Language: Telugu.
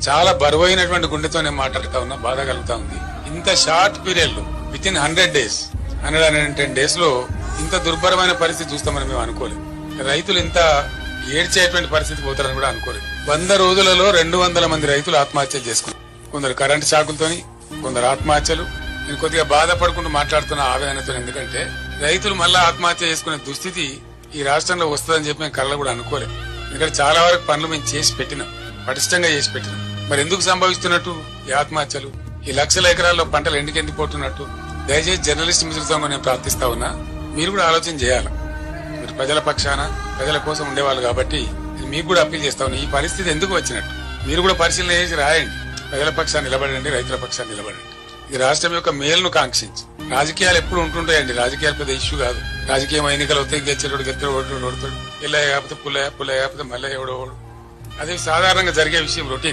చాలా బరువైనటువంటి గుండెతో నేను మాట్లాడుతా ఉన్నా, బాధ కలుగుతా ఉంది. ఇంత షార్ట్ పీరియడ్ లో విత్ ఇన్ 100 days 110 days లో ఇంత దుర్భరమైన పరిస్థితి చూస్తామని మేము అనుకోలేదు. రైతులు ఇంత ఏడ్చేటువంటి పరిస్థితి పోతారని కూడా అనుకోలేదు. 100 రోజులలో 200 మంది రైతులు ఆత్మహత్యలు చేసుకున్నారు. కొందరు కరెంటు షాకులతోని, కొందరు ఆత్మహత్యలు. నేను కొద్దిగా బాధపడుకుంటూ మాట్లాడుతున్న ఆవేదనతో, ఎందుకంటే రైతులు మళ్ళా ఆత్మహత్య చేసుకునే దుస్థితి ఈ రాష్ట్రంలో వస్తుందని చెప్పి మేము కళ్ళ కూడా అనుకోలేదు. ఎందుకంటే చాలా వరకు పనులు మేము చేసి పెట్టినాం, పటిష్టంగా చేసి పెట్టినాం. మరి ఎందుకు సంభవిస్తున్నట్టు ఈ ఆత్మహత్యలు? ఈ లక్షల ఎకరాల్లో పంటలు ఎండిపోతున్నట్టు? దయచేసి జర్నలిస్ట్ మిత్రులతో నేను ప్రార్థిస్తా ఉన్నా, మీరు కూడా ఆలోచన చేయాలి. మీరు ప్రజల పక్షాన, ప్రజల కోసం ఉండేవాళ్ళు కాబట్టి మీకు కూడా అప్పీల్ చేస్తా ఉన్నా, ఈ పరిస్థితి ఎందుకు వచ్చినట్టు మీరు కూడా పరిశీలన చేసి రాయండి. ప్రజల పక్షాన్ని నిలబడండి, రైతుల పక్షాన్ని నిలబడండి. ఈ రాష్ట్రం యొక్క మేలును కాంక్షించి. రాజకీయాలు ఎప్పుడు ఉంటుంటాయండి, రాజకీయాలు పెద్ద ఇష్యూ కాదు. రాజకీయం ఎన్నికలు వస్తే గెలిచేటోడు ఓడుతాడు, పుల్లయ్య కాకపోతే పుల్లయ్య కాకపోతే మళ్ళీ ఎవడో. అది సాధారణంగా జరిగే విషయం, రొటీన్.